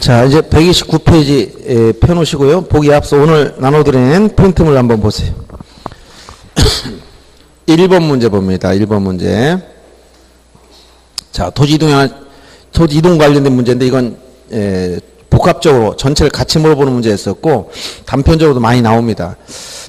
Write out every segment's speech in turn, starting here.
자, 이제 129페이지 펴놓으시고요. 보기 앞서 오늘 나눠드린 프린트물 한번 보세요. 1번 문제 봅니다. 1번 문제. 자, 토지 이동 관련된 문제인데 이건 복합적으로 전체를 같이 물어보는 문제였었고 단편적으로도 많이 나옵니다.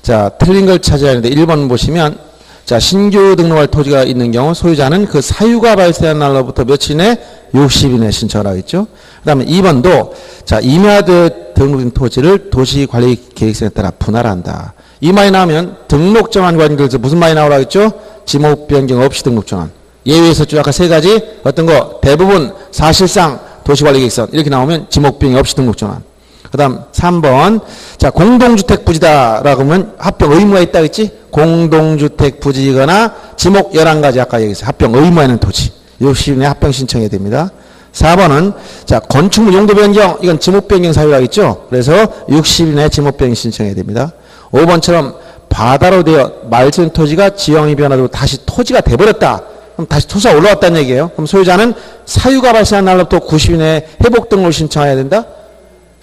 자, 틀린 걸 찾아야 하는데 1번 보시면 자, 신규 등록할 토지가 있는 경우 소유자는 그 사유가 발생한 날로부터 며칠 내 60일 내 신청을 하겠죠. 그 다음에 2번도 자, 임야되어 등록된 토지를 도시관리계획서에 따라 분할한다. 이 말이 나오면 등록정한 관계에서 무슨 말이 나오라 했죠? 지목 변경 없이 등록정한. 예외에서 아까 세 가지 어떤 거 대부분 사실상 도시관리계획서 이렇게 나오면 지목 변경 없이 등록정한. 그 다음 3번 자, 공동주택 부지다라고 하면 합병 의무가 있다 했지? 공동주택 부지거나 지목 11가지 아까 얘기했어요. 합병 의무가 있는 토지 60일 내 합병 신청해야 됩니다. 4번은 자, 건축물 용도 변경 이건 지목 변경 사유라고 했죠? 그래서 60일 내 지목 변경 신청해야 됩니다. 5번처럼 바다로 되어 말소된 토지가 지형이 변화되고 다시 토지가 돼버렸다. 그럼 다시 토지가 올라왔다는 얘기예요. 그럼 소유자는 사유가 발생한 날로부터 90일 내에 회복 등록을 신청해야 된다?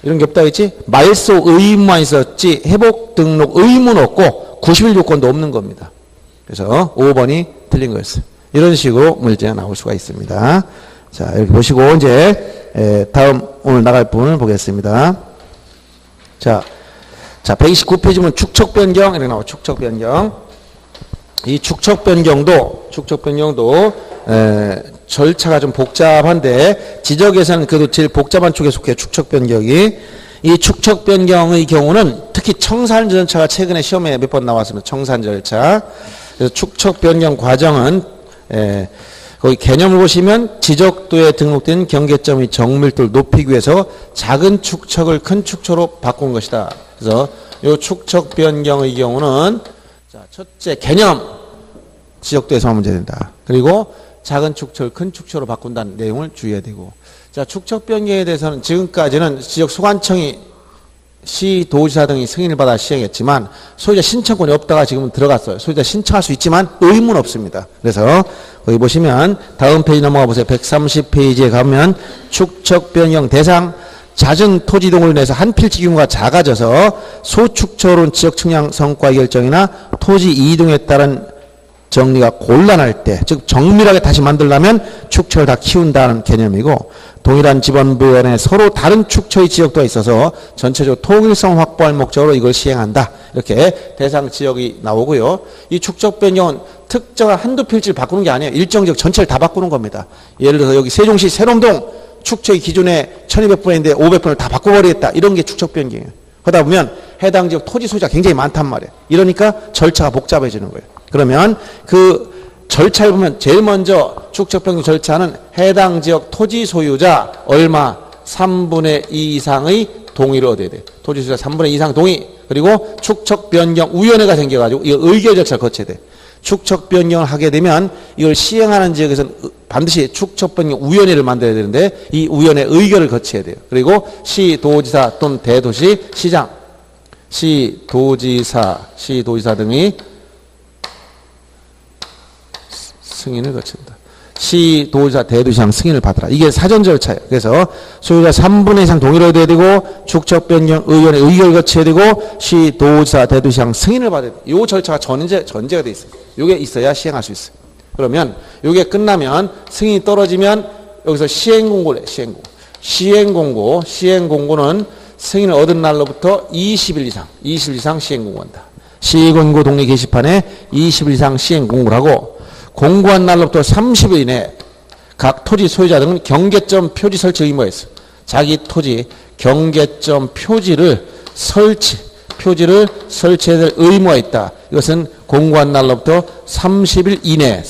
이런 게 없다 했지? 말소 의무만 있었지 회복 등록 의무는 없고 90일 요건도 없는 겁니다. 그래서 5번이 틀린 거였어요. 이런 식으로 문제가 나올 수가 있습니다. 자, 이렇게 보시고 이제 다음 오늘 나갈 부분을 보겠습니다. 자, 129페이지 보면 축척 변경 이렇게 나와요. 축척 변경. 이 축척 변경도 절차가 좀 복잡한데 지적에서는 그래도 제일 복잡한 쪽에 속해요. 축척 변경이. 이 축척 변경의 경우는 특히 청산 절차가 최근에 시험에 몇 번 나왔습니다. 청산 절차. 그래서 축척 변경 과정은 거기 개념을 보시면 지적도에 등록된 경계점의 정밀도를 높이기 위해서 작은 축척을 큰 축척으로 바꾼 것이다. 그래서 이 축척 변경의 경우는 자, 첫째 개념 지적도에서만 문제된다. 그리고 작은 축척을 큰 축척으로 바꾼다는 내용을 주의해야 되고 자, 축척 변경에 대해서는 지금까지는 지역소관청이 시도지사 등이 승인을 받아 시행했지만 소유자 신청권이 없다가 지금은 들어갔어요. 소유자 신청할 수 있지만 의무는 없습니다. 그래서 거기 보시면 다음 페이지 넘어가 보세요. 130페이지에 가면 축척 변경 대상 잦은 토지 이동으로 인해서 한 필지 규모가 작아져서 소축척으로는 지역 측량 성과 결정이나 토지 이동에 따른 정리가 곤란할 때, 즉 정밀하게 다시 만들려면 축척을 다 키운다는 개념이고 동일한 지번부 안에 서로 다른 축척의 지역도가 있어서 전체적으로 통일성 확보할 목적으로 이걸 시행한다. 이렇게 대상 지역이 나오고요. 이 축척 변경은 특정한 한두 필지를 바꾸는 게 아니에요. 일정 지역 전체를 다 바꾸는 겁니다. 예를 들어서 여기 세종시 세롬동 축척이 기존에 1200분인데 500분을 다 바꿔버리겠다. 이런 게 축척 변경이에요. 그러다 보면 해당 지역 토지 소유자가 굉장히 많단 말이에요. 이러니까 절차가 복잡해지는 거예요. 그러면 그 절차를 보면 제일 먼저 축척 변경 절차는 해당 지역 토지 소유자 얼마 3분의 2 이상의 동의를 얻어야 돼요. 토지 소유자 3분의 2 이상 동의. 그리고 축척 변경 위원회가 생겨가지고 이거 의결 절차를 거쳐야 돼요. 축척 변경을 하게 되면 이걸 시행하는 지역에서는 반드시 축척 변경 위원회를 만들어야 되는데 이 위원회 의결을 거쳐야 돼요. 그리고 시도지사 또는 대도시 시장, 시도지사 등이 승인을 거친다. 시도지사 대도시장 승인을 받으라. 이게 사전 절차예요. 그래서 소유자 3분의 2 이상 동의를 얻어야 되고 축척 변경 의원의 의결을 거쳐야 되고 시도지사 대도시장 승인을 받아야 돼요. 이 절차가 전제가 돼 있어요. 이게 있어야 시행할 수 있어요. 그러면 이게 끝나면 승인이 떨어지면 여기서 시행공고를 해요. 시행공고는 승인을 얻은 날로부터 20일 이상 시행공고한다. 시행공고 동네 게시판에 20일 이상 시행공고를 하고 공고한 날로부터 30일 이내 각 토지 소유자 등은 경계점 표지 설치 의무가 있어요. 자기 토지 경계점 표지를 설치해야 될 의무가 있다. 이것은 공고한 날로부터 30일 이내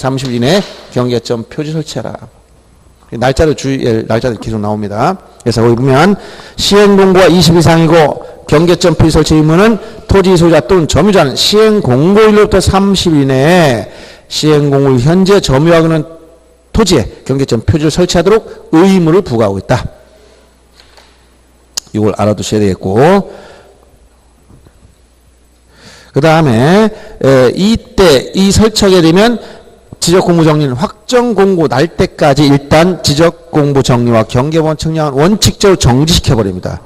경계점 표지 설치하라. 날짜를 계속 나옵니다. 그래서 거기 보면 시행공고가 20일 이상이고 경계점 표지 설치 의무는 토지 소유자 또는 점유자는 시행공고일로부터 30일 이내에 시행공고를 현재 점유하고 있는 토지에 경계점 표지를 설치하도록 의무를 부과하고 있다. 이걸 알아두셔야 되겠고 그 다음에 이때 이 설치하게 되면 지적공부 정리는 확정 공고 날 때까지 일단 지적공부 정리와 경계원 측량은 원칙적으로 정지시켜버립니다.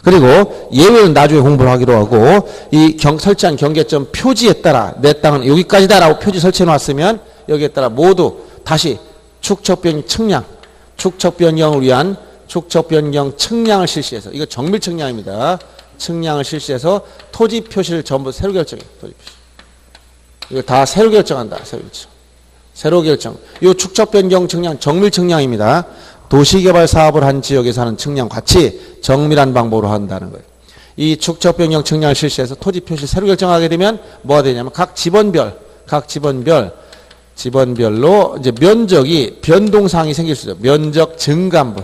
그리고 예외는 나중에 공부를 하기로 하고 이 설치한 경계점 표지에 따라 내 땅은 여기까지다라고 표지 설치해 놨으면 여기에 따라 모두 다시 축척변경 측량, 축척변경을 위한 축척변경 측량을 실시해서 이거 정밀 측량입니다. 측량을 실시해서 토지 표시를 전부 새로 결정해요. 토지 표시. 이거 다 새로 결정한다. 새로 결정. 새로 결정. 이 축척 변경 측량 정밀 측량입니다. 도시개발 사업을 한 지역에서 하는 측량 같이 정밀한 방법으로 한다는 거예요. 이 축척 변경 측량을 실시해서 토지 표시 새로 결정하게 되면 뭐가 되냐면 각 지번별로 이제 면적이 변동사항이 생길 수 있어요. 면적 증감분.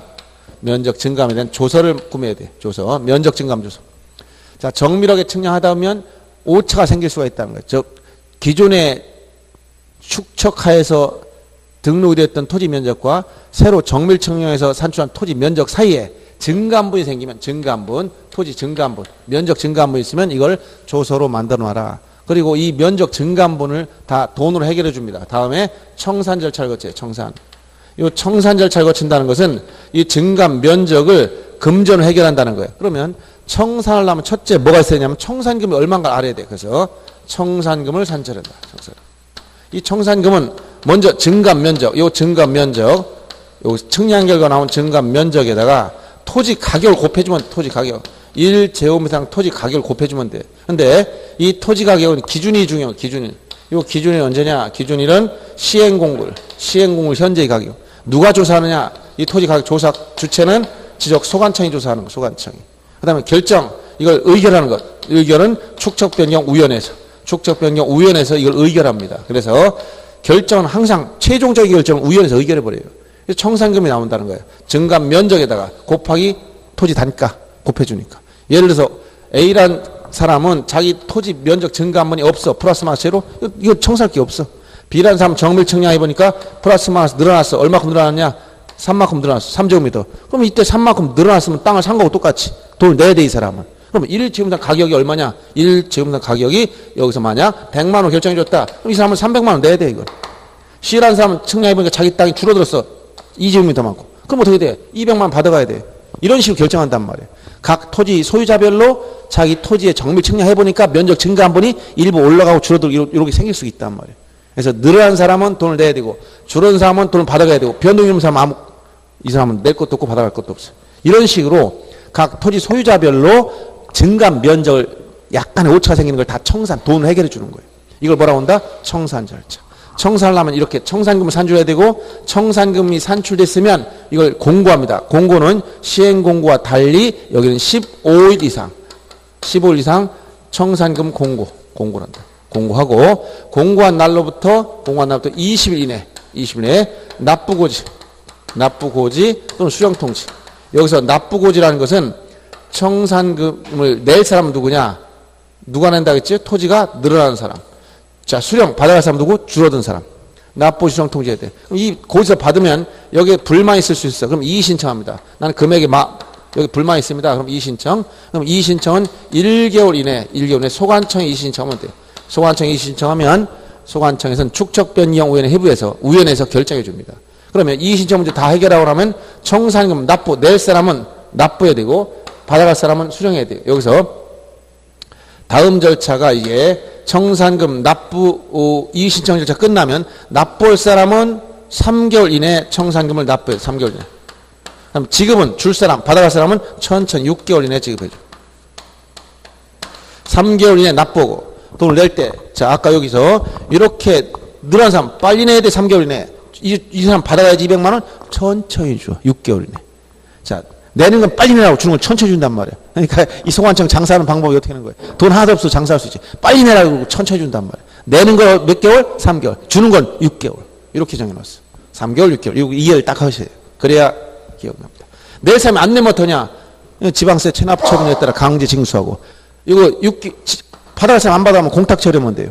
면적 증감에 대한 조서를 꾸며야 돼. 조서. 면적 증감 조서. 자, 정밀하게 측량하다 보면 오차가 생길 수가 있다는 거예요. 기존에 축척하에서 등록이 됐던 토지 면적과 새로 정밀 측량해서 산출한 토지 면적 사이에 증감분이 생기면 증감분, 토지 증감분, 면적 증감분이 있으면 이걸 조서로 만들어 놔라. 그리고 이 면적 증감분을 다 돈으로 해결해 줍니다. 다음에 청산 절차를 거쳐요. 청산. 이 청산 절차를 거친다는 것은 이 증감 면적을 금전을 해결한다는 거예요. 그러면 청산을 하면 첫째 뭐가 있어야 되냐면 청산금이 얼마인가 알아야 돼. 그래서 청산금을 산출한다. 이 청산금은 먼저 증감 면적, 요 증감 면적, 요 측량 결과 나온 증감 면적에다가 토지 가격을 곱해주면 토지 가격 1제곱미터 토지 가격을 곱해주면 돼. 근데 이 토지 가격은 기준이 중요해요. 기준이. 요 기준이 언제냐? 기준일은 시행공고일 현재의 가격. 누가 조사하느냐? 이 토지 가격 조사 주체는 지적 소관청이 조사하는 거. 소관청이. 그다음에 결정 이걸 의결하는 것. 의결은 축척변경위원회에서 이걸 의결합니다. 그래서 결정은 항상 최종적인 결정은 위원회에서 의결해버려요. 그래서 청산금이 나온다는 거예요. 증감 면적에다가 곱하기 토지 단가 곱해주니까. 예를 들어서 A란 사람은 자기 토지 면적 증감분이 없어. 플러스 마이너스 제로. 이거 청산할 게 없어. B라는 사람 정밀 측량해보니까 플러스 마이너스 늘어났어. 얼마큼 늘어났냐? 3만큼 늘어났어. 3제곱미터. 그럼 이때 3만큼 늘어났으면 땅을 산 거고 똑같이 돈을 내야 돼, 이 사람은. 그럼 1제곱미터 가격이 얼마냐? 1제곱미터 가격이 여기서 만약 100만 원 결정해줬다. 그럼 이 사람은 300만 원 내야 돼, 이걸. C라는 사람은 측량해보니까 자기 땅이 줄어들었어. 2제곱미터 많고. 그럼 어떻게 돼? 200만 원 받아가야 돼. 이런 식으로 결정한단 말이에요. 각 토지 소유자별로 자기 토지의 정밀 측량해보니까 면적 증가한분이 일부 올라가고 줄어들고 이렇게 생길 수 있단 말이에요. 그래서 늘어난 사람은 돈을 내야 되고 줄어든 사람은 돈을 받아가야 되고 변동이 있는 사람은 이 사람은 낼 것도 없고 받아갈 것도 없어요. 이런 식으로 각 토지 소유자별로 증감 면적을 약간의 오차가 생기는 걸 다 청산, 돈을 해결해 주는 거예요. 이걸 뭐라고 한다? 청산 절차. 청산을 하면 이렇게 청산금을 산출해야 되고 청산금이 산출됐으면 이걸 공고합니다. 공고는 시행공고와 달리 여기는 15일 이상 청산금 공고한다. 공고하고 공고한 날로부터 20일 이내 납부고지 또는 수령통지. 여기서 납부고지라는 것은 청산금을 낼 사람은 누구냐? 누가 낸다 했지? 토지가 늘어나는 사람. 자, 수령 받아갈 사람 누구? 줄어든 사람. 납부 수령 통지해야 돼. 그럼 이 고지서 받으면 여기에 불만이 있을 수 있어. 그럼 이의 신청합니다. 나는 금액에 여기 불만이 있습니다. 그럼 이의 신청. 그럼 이의 신청은 1개월 이내 소관청에 이의 신청하면 돼. 소관청에 이의 신청하면 소관청에서는 축척변경위원회 위원회에서 결정해 줍니다. 그러면 이의 신청 문제 다 해결하고 나면 청산금 낼 사람은 납부해야 되고 받아갈 사람은 수령해야 돼요. 여기서 다음 절차가 이게 청산금 납부 이의 신청 절차 끝나면 납부할 사람은 3개월 이내 청산금을 납부해요. 3개월 이내. 그럼 지급은 줄 사람, 받아갈 사람은 천천히 6개월 이내 지급해줘. 3개월 이내 납부하고 돈을 낼 때, 자 아까 여기서 이렇게 늘어난 사람 빨리 내야 돼. 3개월 이내. 이 사람 받아가야지 200만 원 천천히 줘. 6개월 이내. 자 내는 건 빨리 내라고 주는 건 천천히 준단 말이야. 그러니까 이 소관청 장사하는 방법이 어떻게 하는 거예요? 돈 하나도 없어 장사할 수 있지. 빨리 내라고 천천히 준단 말이야. 내는 거 몇 개월? 3개월. 주는 건 6개월. 이렇게 정해놨어. 3개월, 6개월. 이거 이해를 딱 하셔야 돼요. 그래야 기억납니다. 낼 사람이 안 내면 어떠냐? 지방세 체납 처분에 따라 강제 징수하고. 이거 받아갈 사람 안 받아가면 공탁 처리하면 돼요.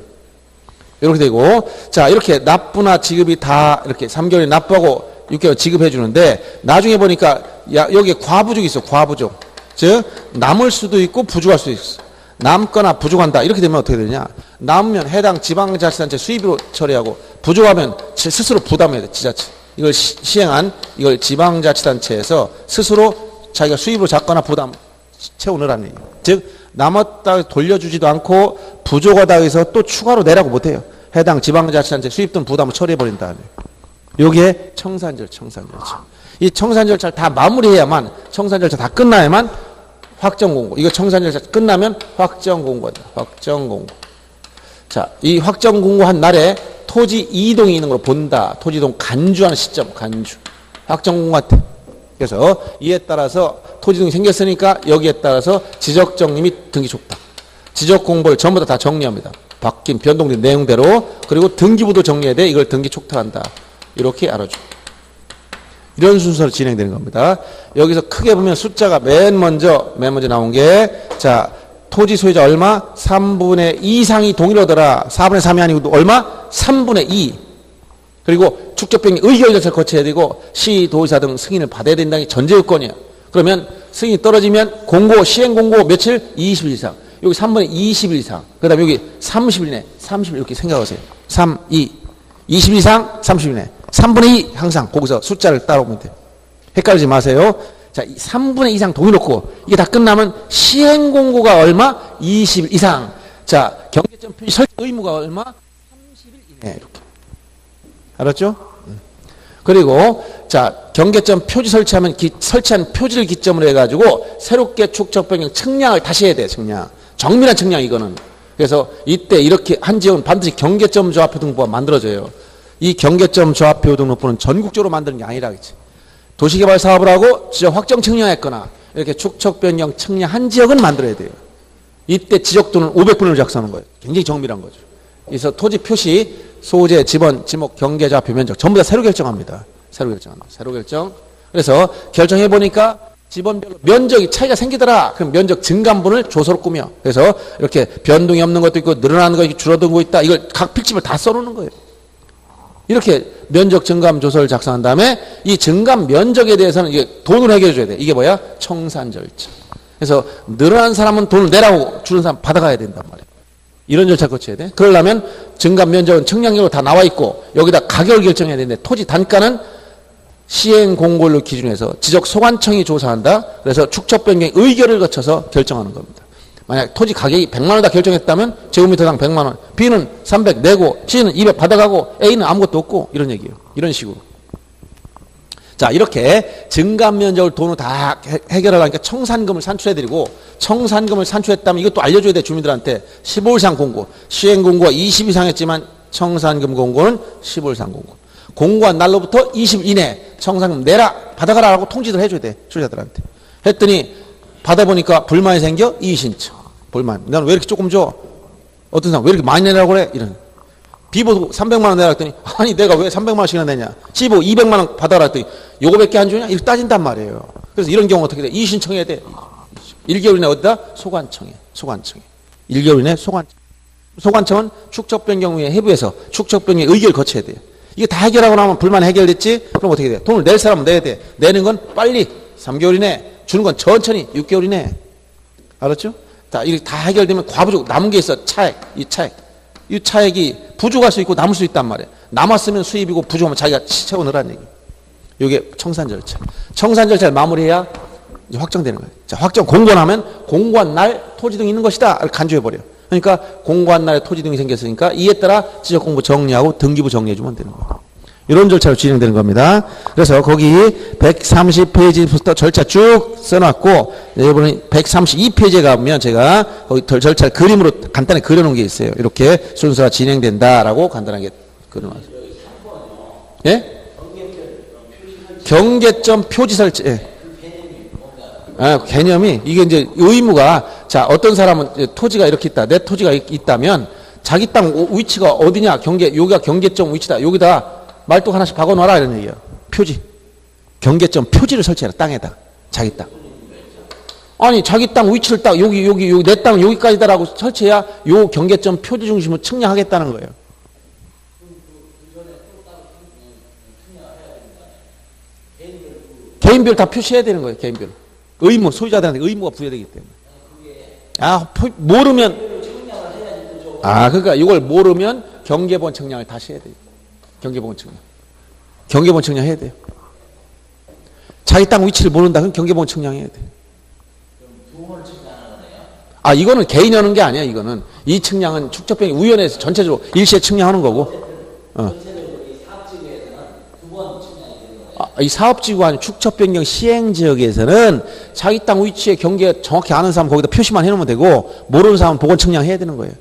이렇게 되고. 자, 이렇게 납부나 지급이 다 이렇게 3개월에 납부하고 6개월 지급해 주는데 나중에 보니까 여기에 과부족이 있어. 과부족. 즉 남을 수도 있고 부족할 수도 있어. 남거나 부족한다. 이렇게 되면 어떻게 되냐? 남으면 해당 지방자치단체 수입으로 처리하고 부족하면 스스로 부담해야 돼. 지자체. 이걸 시행한 이걸 지방자치단체에서 스스로 자기가 수입으로 잡거나 부담 채우느라는 얘기예요. 즉 남았다 돌려주지도 않고 부족하다 해서 또 추가로 내라고 못해요. 해당 지방자치단체 수입 등 부담을 처리해버린다. 요게 청산절차. 이 청산절차를 다 마무리해야만, 청산절차 다 끝나야만 확정공고. 이거 청산절차 끝나면 확정공고다. 확정공고. 자, 이 확정공고한 날에 토지 이동이 있는 걸로 본다. 토지 이동 간주하는 시점, 간주. 확정공고 같아. 그래서 이에 따라서 토지 이동이 생겼으니까 여기에 따라서 지적정리 및 등기 촉탁. 지적 공부를 전부 다 정리합니다. 바뀐 변동된 내용대로. 그리고 등기부도 정리해야 돼. 이걸 등기 촉탁한다. 이렇게 알아줘. 이런 순서로 진행되는 겁니다. 여기서 크게 보면 숫자가 맨 먼저 나온 게, 자, 토지 소유자 얼마? 3분의 2 이상이 동일하더라. 4분의 3이 아니고 얼마? 3분의 2. 그리고 축적변경 의결 절차를 거쳐야 되고, 시, 도지사 등 승인을 받아야 된다는 게 전제 요건이야. 그러면 승인이 떨어지면 공고, 시행 공고 며칠? 20일 이상. 여기 3분의 20일 이상. 그 다음에 여기 30일이네. 30일 이렇게 생각하세요. 3, 2. 20일 이상 30일이네. 3분의 2 항상 거기서 숫자를 따라오면 돼요. 헷갈리지 마세요. 자, 3분의 2 이상 동의놓고 이게 다 끝나면 시행공고가 얼마? 20일 이상. 자, 경계점 표시 설치 의무가 얼마? 30일 이내. 이렇게. 알았죠? 그리고 자, 경계점 표지 설치하면 설치한 표지를 기점으로 해가지고 새롭게 축적 변경 측량을 다시 해야 돼. 측량. 정밀한 측량 이거는. 그래서 이때 이렇게 한 지역은 반드시 경계점 조합표 등록부가 만들어져요. 이 경계점 조합표 등록부는 전국적으로 만드는 게 아니라겠지. 도시개발 사업을 하고 지역 확정 측량했거나 이렇게 축척 변경 측량 한 지역은 만들어야 돼요. 이때 지적도는 500분을 작성하는 거예요. 굉장히 정밀한 거죠. 그래서 토지 표시, 소재, 지번, 지목, 경계 좌표, 면적 전부 다 새로 결정합니다. 새로 결정합니다. 새로 결정. 그래서 결정해 보니까 지번별로 면적이 차이가 생기더라. 그럼 면적 증감분을 조서로 꾸며. 그래서 이렇게 변동이 없는 것도 있고 늘어나는 거 있고 줄어든 거 있다. 이걸 각 필집을 다 써놓는 거예요. 이렇게 면적 증감 조서를 작성한 다음에 이 증감 면적에 대해서는 이게 돈으로 해결해 줘야 돼. 이게 뭐야? 청산 절차. 그래서 늘어난 사람은 돈을 내라고 줄은 사람 받아가야 된단 말이에요. 이런 절차 거쳐야 돼. 그러려면 증감 면적은 측량계로 다 나와 있고 여기다 가격을 결정해야 되는데 토지 단가는 시행 공고를 기준해서 지적 소관청이 조사한다. 그래서 축척 변경 의결을 거쳐서 결정하는 겁니다. 만약 토지 가격이 100만 원 다 결정했다면 제곱미터당 100만 원, B는 300 내고 C는 200 받아가고 A는 아무것도 없고 이런 얘기예요. 이런 식으로. 자, 이렇게 증감 면적을 돈으로 다 해결하려니까 청산금을 산출해드리고 청산금을 산출했다면 이것도 알려줘야 돼. 주민들한테 15일 이상 공고. 시행 공고가 20 이상 했지만 청산금 공고는 15일 이상 공고. 공고한 날로부터 20일 이내 청산금 내라 받아가라 라고 통지를 해줘야 돼. 소유자들한테. 했더니 받아보니까 불만이 생겨? 이의신청. 불만. 나는 왜 이렇게 조금 줘? 어떤 사람 왜 이렇게 많이 내라고 그래? 이런. 비보도 300만 원 내라 했더니 아니 내가 왜 300만 원씩이나 내냐? C보 200만 원 받아라 했더니 요거밖에 안 주냐? 이렇게 따진단 말이에요. 그래서 이런 경우 어떻게 돼? 이의신청해야 돼. 1개월 이내 어디다? 소관청에. 1개월 이내 소관청. 소관청은 축척변경위에 해부해서 축척변경의 의결을 거쳐야 돼요. 이게 다 해결하고 나면 불만 해결됐지? 그럼 어떻게 돼? 돈을 낼 사람은 내야 돼. 내는 건 빨리 3개월 이내, 주는 건 천천히 6개월 이내. 알았죠? 자, 이렇게 다 해결되면 과부족 남은 게 있어. 차액. 이 차액이 부족할 수 있고 남을 수 있단 말이에요. 남았으면 수입이고 부족하면 자기가 채워 넣으라는 얘기. 이게 청산 절차. 청산 절차를 마무리해야 이제 확정되는 거예요. 자, 확정 공고하면 공고한 날 토지 등이 있는 것이다. 간주해 버려. 그러니까 공고한 날에 토지 등이 생겼으니까 이에 따라 지적 공부 정리하고 등기부 정리해 주면 되는 거예요. 이런 절차로 진행되는 겁니다. 그래서 거기 130페이지부터 절차 쭉 써놨고, 이번에 132페이지에 가보면 제가 거기 절차를 그림으로 간단히 그려놓은 게 있어요. 이렇게 순서가 진행된다라고 간단하게 그려놨어요. 예? 경계점 표지 설치. 예. 개념이 이게 이제 의무가, 자, 어떤 사람은 토지가 이렇게 있다. 내 토지가 있다면 자기 땅 위치가 어디냐? 여기가 경계점 위치다. 여기다 말뚝 하나씩 박아놔라 이런 얘기예요. 표지. 경계점 표지를 설치해라. 땅에다. 자기 땅. 아니 자기 땅 위치를 딱 여기 내 땅 여기까지다라고 설치해야 요 경계점 표지 중심으로 측량하겠다는 거예요. 개인별 다 표시해야 되는 거예요. 개인별. 의무. 소유자들한테 의무가 부여되기 때문에. 모르면. 그러니까 이걸 모르면 경계본 측량을 다시 해야 돼요. 경계보건 측량. 경계보건 측량 해야 돼요. 자기 땅 위치를 모른다. 그럼 경계보건 측량해야 돼. 아, 이거는 개인이 하는 게 아니야, 이거는. 이 측량은 축척변경 위원회에서 전체적으로 일시에 측량하는 거고. 이 사업지구 아닌 축척변경 시행지역에서는 자기 땅 위치의 경계 정확히 아는 사람 거기다 표시만 해놓으면 되고, 모르는 사람은 보건 측량해야 되는 거예요.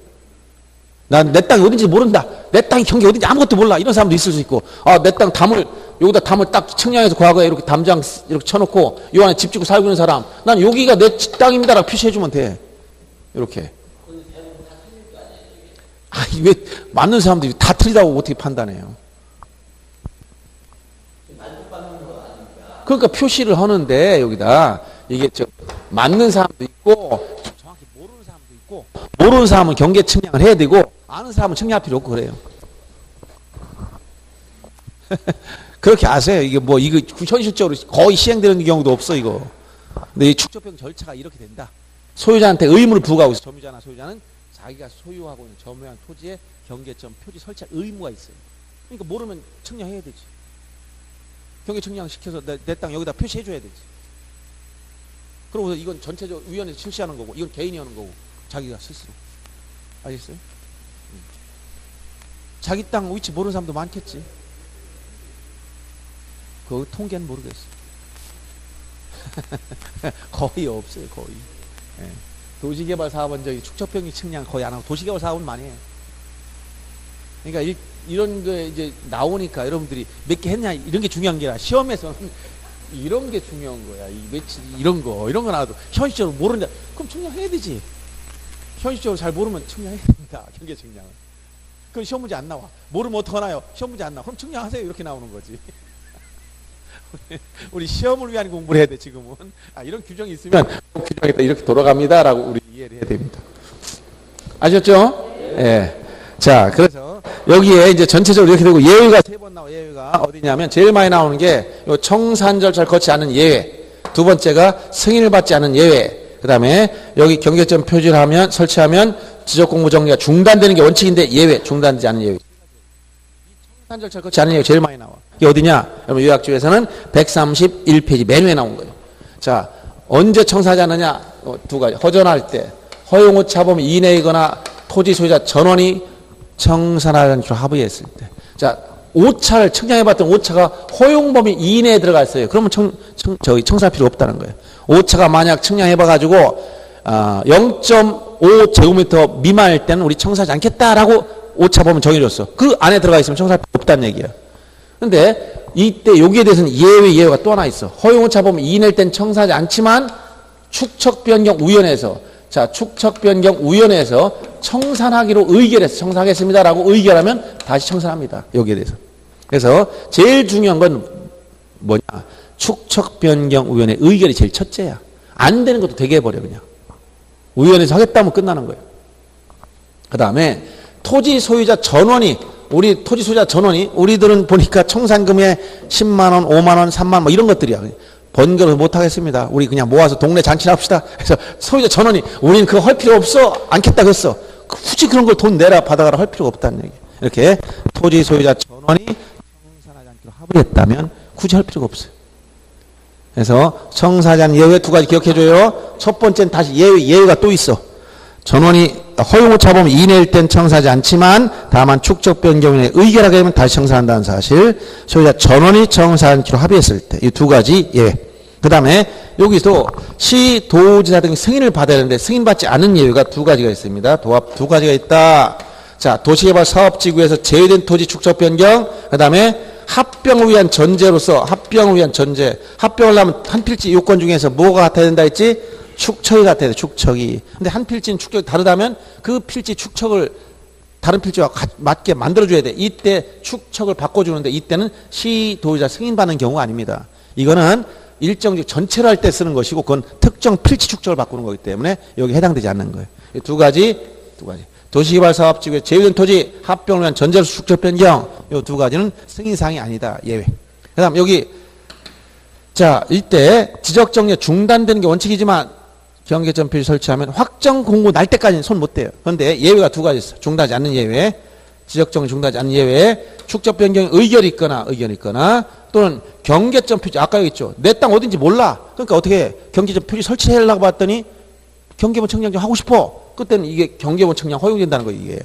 난 내 땅이 어딘지 모른다. 내 땅이 경계 어딘지 아무것도 몰라. 이런 사람도 있을 수 있고, 아, 내 땅 담을, 여기다 담을 딱 측량해서 과거에 이렇게 담장 이렇게 쳐놓고, 요 안에 집 짓고 살고 있는 사람, 난 여기가 내 땅입니다라고 표시해주면 돼. 이렇게. 아, 왜 맞는 사람들이 다 틀리다고 어떻게 판단해요? 그러니까 표시를 하는데 여기다 이게 맞는 사람도 있고 정확히 모르는 사람도 있고, 모르는 사람은 경계 측량을 해야 되고 아는 사람은 측량할 필요 없고 그래요. 그렇게 아세요. 이게 뭐 이거 현실적으로 거의 시행되는 경우도 없어 이거. 근데 이 축적변경 절차가 이렇게 된다. 소유자한테 의무를 부과하고 있어. 점유자나 소유자는 자기가 소유하고 있는 점유한 토지에 경계점 표지 설치할 의무가 있어요. 그러니까 모르면 측량해야 되지. 경계 측량 시켜서 내 땅 여기다 표시해줘야 되지. 그러고서 이건 전체적으로 위원회에서 실시하는 거고, 이건 개인이 하는 거고, 자기가 스스로. 알겠어요? 자기 땅 위치 모르는 사람도 많겠지. 그 통계는 모르겠어. 거의 없어요, 거의. 예. 도시개발 사업은 저기 축척변경 측량 거의 안 하고 도시개발 사업은 많이 해요. 그러니까 이런 게 이제 나오니까 여러분들이 몇 개 했냐 이런 게 중요한 게 아니라 시험에서는 이런 게 중요한 거야. 이 며칠 이런 거 나와도 현실적으로 모른다. 그럼 측량해야 되지. 현실적으로 잘 모르면 측량해야 됩니다. 경계 측량은. 그럼 시험 문제 안 나와. 모르면 어떡하나요? 시험 문제 안 나와. 그럼 측량하세요. 이렇게 나오는 거지. 우리 시험을 위한 공부를 해야 돼 지금은. 아, 이런 규정이 있으면 규정이 이렇게 돌아갑니다라고 우리 이해를 해야 됩니다. 아셨죠? 예. 네. 자, 그래서 여기에 이제 전체적으로 이렇게 되고 예외가 3번 나와. 예외가 어디냐면 제일 많이 나오는 게 요 청산 절차를 거치지 않은 예외. 두 번째가 승인을 받지 않은 예외. 그다음에 여기 경계점 표지를 하면 설치하면 지적 공부 정리가 중단되는 게 원칙인데 예외, 중단되지 않은 예외. 청산 절차를 거치지 않은 예외가 제일 많이 나와. 이게 어디냐? 여러분 요약집에서는 131페이지 맨 위에 나온 거예요. 자, 언제 청산하지 않느냐? 두 가지. 허전할 때, 허용오차 범위 이내이거나 토지 소유자 전원이 청산하지 않기로 합의했을 때. 자, 오차를 측량해봤던 오차가 허용 범위 이내에 들어가 있어요. 그러면 청산할 필요 없다는 거예요. 오차가 만약 측량해봐가지고 0.5제곱미터 미만일 때는 우리 청산하지 않겠다라고 오차 범위 정해줬어. 그 안에 들어가 있으면 청산할 필요 없다는 얘기야. 근데 이때 여기에 대해서는 예외가 또 하나 있어. 허용오차 범위 이내일 땐 청산하지 않지만 축척변경위원회에서 자, 축척변경위원회에서 청산하기로 의결해서 청산하겠습니다라고 의결하면 다시 청산합니다. 여기에 대해서. 그래서 제일 중요한 건 뭐냐? 축척변경위원회 의결이 제일 첫째야. 안 되는 것도 되게 해버려 그냥. 위원회에서 하겠다면 끝나는 거예요. 그 다음에 토지 소유자 전원이 우리들은 보니까 청산금에 10만원, 5만원, 3만원 뭐 이런 것들이야. 번거로워서 못하겠습니다. 우리 그냥 모아서 동네 잔치나 합시다. 그래서 소유자 전원이 우리는 그거 할 필요 없어. 않겠다고 했어. 굳이 그런 걸 돈 내라 받아가라 할 필요가 없다는 얘기. 이렇게 토지 소유자 전원이 청산하지 않기로 합의했다면 굳이 할 필요가 없어요. 그래서 청산하지 않은 예외 두 가지 기억해줘요. 첫 번째는 다시 예외가 또 있어. 전원이 허용오차 범위 이내일 땐 청산하지 않지만 다만 축척변경위원회 의결하게 되면 다시 청산한다는 사실. 소유자 전원이 청산하지 않기로 합의했을 때 이 두 가지 예외. 그 다음에 여기서 시도지사 등 승인을 받아야 되는데 승인받지 않은 예외가 두 가지가 있습니다. 도합 두 가지가 있다. 자, 도시개발 사업지구에서 제외된 토지 축척변경. 그 다음에 합병을 위한 전제로서 합병을 하면 한 필지 요건 중에서 뭐가 같아야 된다 했지? 축척이 같아야 돼, 축척이. 근데 한 필지는 축척이 다르다면 그 필지 축척을 다른 필지와 맞게 만들어줘야 돼. 이때 축척을 바꿔주는데 이때는 시도지사 승인받는 경우가 아닙니다. 이거는 일정적 전체를 할 때 쓰는 것이고 그건 특정 필지 축척을 바꾸는 거기 때문에 여기 해당되지 않는 거예요. 두 가지. 도시개발 사업지구에 제외된 토지 합병을 위한 전제로 축척 변경. 이 두 가지는 승인사항이 아니다. 예외. 그 다음 여기 자, 이때 지적 정리가 중단되는 게 원칙이지만 경계점 표시 설치하면 확정 공고 날 때까지는 손 못 대요. 그런데 예외가 두 가지 있어. 중단하지 않는 예외. 지적정지 중단하지 않는 예외에 축적 변경에 의결이 있거나 또는 경계점 표지 아까 여기 있죠. 내 땅 어딘지 몰라. 그러니까 어떻게 해? 경계점 표지 설치하려고 봤더니 경계본 측량 좀 하고 싶어. 그때는 이게 경계본 측량 허용된다는 거예요. 이게.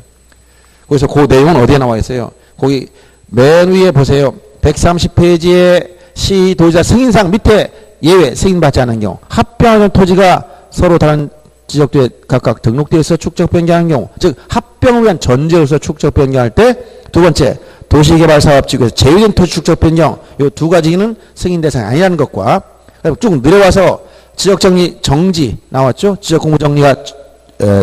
그래서 그 내용은 어디에 나와 있어요? 거기 맨 위에 보세요. 130페이지에 시도지사 승인상 밑에 예외 승인받지 않은 경우 합병하는 토지가 서로 다른 지적도에 각각 등록되어 있어 축적 변경한 경우 즉 합병을 위한 전제로서 축적 변경할 때 두 번째 도시개발사업지구에서 제외된 토지 축적 변경 이 두 가지는 승인 대상이 아니라는 것과 쭉 내려와서 지적정리 정지 나왔죠. 지적공부정리가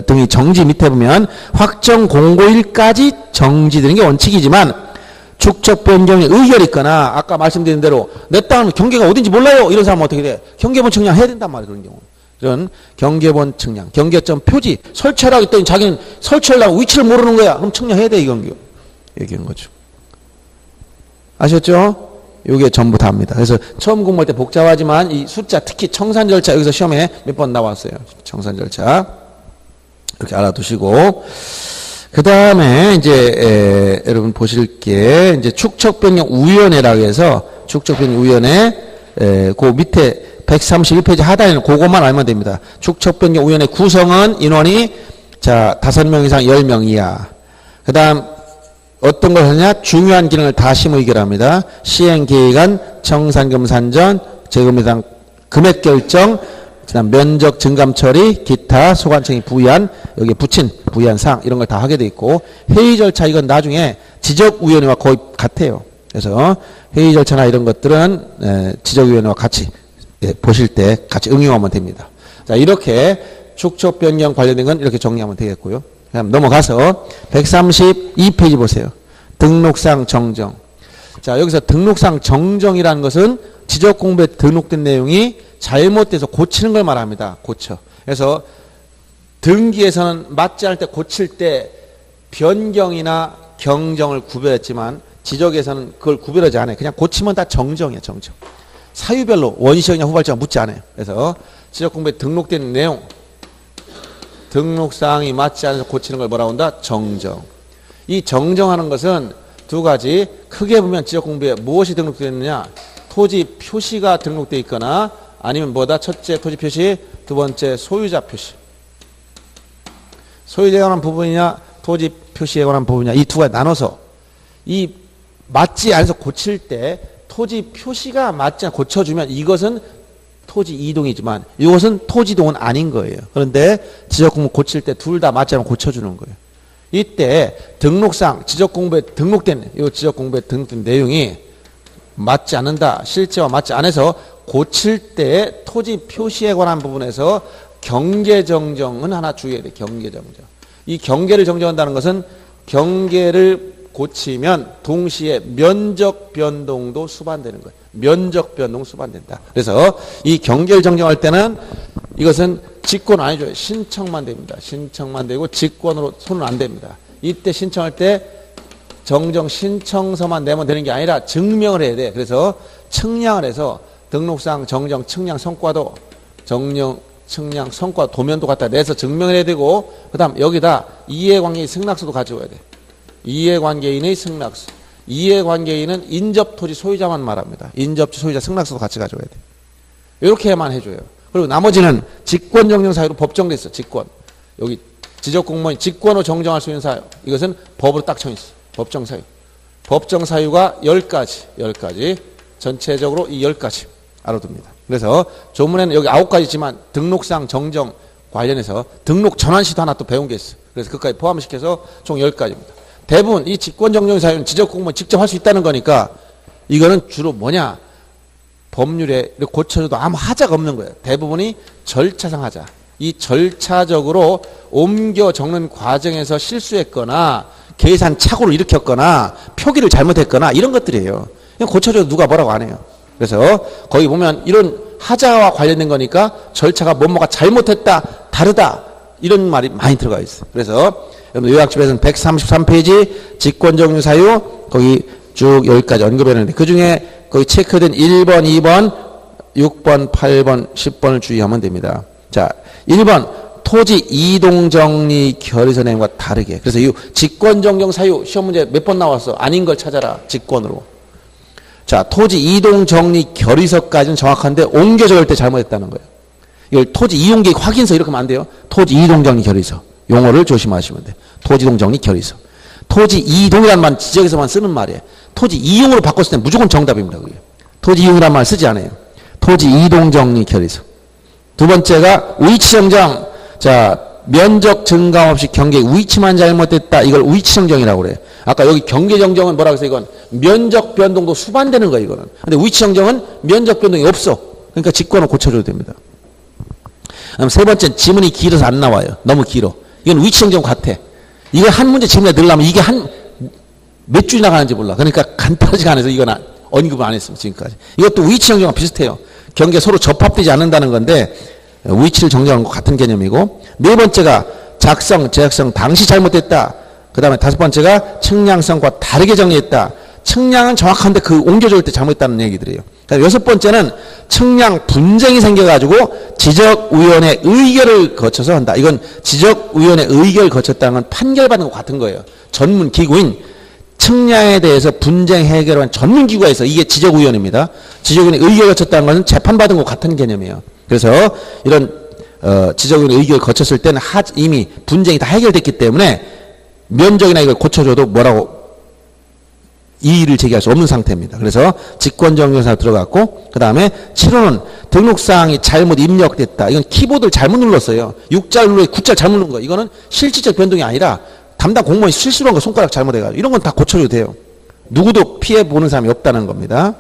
등이 정지 밑에 보면 확정 공고일까지 정지되는 게 원칙이지만 축적 변경에 의결이 있거나 아까 말씀드린 대로 내 땅은 경계가 어딘지 몰라요. 이런 사람은 어떻게 돼? 경계본 측량 해야 된단 말이에요. 그런 경우. 이런 경계본 측량, 경계점 표지 설치하라고 했더니 자기는 설치하려고 위치를 모르는 거야. 그럼 측량해야 돼. 이건 얘기하는 거죠. 아셨죠? 이게 전부 다입니다. 그래서 처음 공부할 때 복잡하지만 이 숫자 특히 청산 절차 여기서 시험에 몇 번 나왔어요. 청산 절차 이렇게 알아두시고 그 다음에 이제 여러분 보실 게 이제 축척변경 우위원회라고 해서 축척변경 우위원회 그 밑에 131페이지 하단에는 그것만 알면 됩니다. 축척변경 우위원회 구성은 인원이 자 5명 이상 10명 이하. 그 다음 어떤 걸 하느냐? 중요한 기능을 다 심의 의결합니다. 시행계획안, 청산금 산전, 재금해당 금액 결정, 그다음 면적 증감 처리, 기타 소관청이 부의한 여기에 붙인 부의한 사항 이런 걸 다 하게 돼 있고 회의 절차 이건 나중에 지적위원회와 거의 같아요. 그래서 회의 절차나 이런 것들은 지적위원회와 같이 보실 때 같이 응용하면 됩니다. 자 이렇게 축척 변경 관련된 건 이렇게 정리하면 되겠고요. 그다음 넘어가서 132페이지 보세요. 등록상 정정. 자 여기서 등록상 정정이라는 것은 지적공부에 등록된 내용이 잘못돼서 고치는 걸 말합니다. 고쳐. 그래서 등기에서는 맞지 않을 때 고칠 때 변경이나 경정을 구별했지만 지적에서는 그걸 구별하지 않아요. 그냥 고치면 다 정정이에요. 정정. 사유별로 원시적이냐 후발적이냐 묻지 않아요. 그래서 지적공부에 등록된 내용 등록사항이 맞지 않아서 고치는 걸 뭐라고 한다? 정정. 이 정정하는 것은 두 가지 크게 보면 지적공부에 무엇이 등록되어 있느냐 토지 표시가 등록되어 있거나 아니면 뭐다? 첫째 토지 표시, 두 번째 소유자 표시. 소유자에 관한 부분이냐 토지 표시에 관한 부분이냐 이 두 가지 나눠서 이 맞지 않아서 고칠 때 토지 표시가 맞지 않아 고쳐주면 이것은 토지 이동이지만 이것은 토지 이동은 아닌 거예요. 그런데 지적공부 고칠 때 둘 다 맞지 않으면 고쳐주는 거예요. 이때 등록상 지적공부에 등록된 이 지적공부에 등록된 내용이 맞지 않는다. 실제와 맞지 않아서 고칠 때 토지 표시에 관한 부분에서 경계정정은 하나 주의해야 돼. 경계정정. 이 경계를 정정한다는 것은 경계를 고치면 동시에 면적 변동도 수반되는 거예요. 면적 변동 수반된다. 그래서 이 경계를 정정할 때는 이것은 직권 안 해줘요. 신청만 됩니다. 신청만 되고 직권으로 손은 안 됩니다. 이때 신청할 때 정정 신청서만 내면 되는 게 아니라 증명을 해야 돼. 그래서 측량을 해서 등록상 정정 측량 성과도 정령 측량 성과 도면도 갖다 내서 증명을 해야 되고 그 다음 여기다 이해관계인 승낙서도 가져와야 돼. 이해관계인의 승낙서. 이해관계인은 인접토지 소유자만 말합니다. 인접토지 소유자 승낙서도 같이 가져와야 돼. 이렇게만 해줘요. 그리고 나머지는 직권정정 사유로 법정돼 있어. 직권. 여기 지적공무원이 직권으로 정정할 수 있는 사유. 이것은 법으로 딱 정해있어. 법정 사유. 법정 사유가 10가지. 전체적으로 이 10가지 알아둡니다. 그래서 조문에는 여기 9가지 있지만 등록상 정정 관련해서 등록 전환 시도 하나 또 배운 게 있어. 그래서 그까지 포함시켜서 총 10가지입니다. 대부분 이 직권정정 사유는 지적공무원이 직접 할 수 있다는 거니까 이거는 주로 뭐냐? 법률에 고쳐줘도 아무 하자가 없는 거예요. 대부분이 절차상 하자. 이 절차적으로 옮겨 적는 과정에서 실수했거나 계산 착오를 일으켰거나 표기를 잘못했거나 이런 것들이에요. 그냥 고쳐줘도 누가 뭐라고 안 해요. 그래서 거기 보면 이런 하자와 관련된 거니까 절차가 뭐뭐가 잘못했다, 다르다 이런 말이 많이 들어가 있어요. 그래서 요약집에서는 133페이지 직권정정 사유 거기 쭉 여기까지 언급했는데 그 중에 거기 체크된 1번, 2번, 6번, 8번, 10번을 주의하면 됩니다. 자, 1번 토지 이동정리 결의서 내용과 다르게. 그래서 이 직권정정 사유 시험 문제 몇 번 나왔어? 아닌 걸 찾아라. 직권으로. 자, 토지 이동정리 결의서까지는 정확한데 옮겨 적을 때 잘못했다는 거예요. 이걸 토지 이용계획 확인서 이렇게 하면 안 돼요. 토지 이동정리 결의서. 용어를 조심하시면 돼. 토지 이동정리 결의서. 토지 이동이라는 말 지적에서만 쓰는 말이에요. 토지 이용으로 바꿨을 때 무조건 정답입니다. 그게. 토지 이용이라는 말 쓰지 않아요. 토지 이동정리 결의서. 두 번째가 위치정정. 자, 면적 증감 없이 경계 위치만 잘못됐다. 이걸 위치정정이라고 그래요. 아까 여기 경계정정은 뭐라고 해서 이건 면적 변동도 수반되는 거예요. 이거는. 근데 위치정정은 면적 변동이 없어. 그러니까 직권을 고쳐줘도 됩니다. 그럼 세 번째는 지문이 길어서 안 나와요. 너무 길어. 이건 위치정정 같아. 이거 한 문제 지문에 넣으려면 이게 한 몇 줄이 나가는지 몰라. 그러니까 간단하지가 않아서 이건 언급을 안 했습니다. 지금까지. 이것도 위치정정과 비슷해요. 경계 서로 접합되지 않는다는 건데 위치를 정정하는 것 같은 개념이고, 네 번째가 작성, 제약성 당시 잘못됐다. 그 다음에 다섯 번째가 측량성과 다르게 정리했다. 측량은 정확한데 그 옮겨줄 때 잘못했다는 얘기들이에요. 여섯 번째는 측량 분쟁이 생겨가지고 지적위원회 의결을 거쳐서 한다. 이건 지적위원회 의결을 거쳤다는 건 판결받는 것 같은 거예요. 전문 기구인 측량에 대해서 분쟁 해결한 전문 기구가 있어. 이게 지적위원회입니다. 지적위원회 의결을 거쳤다는 것은 재판받은 것 같은 개념이에요. 그래서 이런 지적위원회 의결을 거쳤을 때는 이미 분쟁이 다 해결됐기 때문에 면적이나 이걸 고쳐줘도 뭐라고 이의를 제기할 수 없는 상태입니다. 그래서 직권정정사 들어갔고, 그 다음에 7호는 등록사항이 잘못 입력됐다. 이건 키보드를 잘못 눌렀어요. 6자를 눌러 9자를 잘못 누른 거. 이거는 실질적 변동이 아니라 담당 공무원이 실수로 한 거 손가락 잘못해가지고 이런 건 다 고쳐줘도 돼요. 누구도 피해보는 사람이 없다는 겁니다.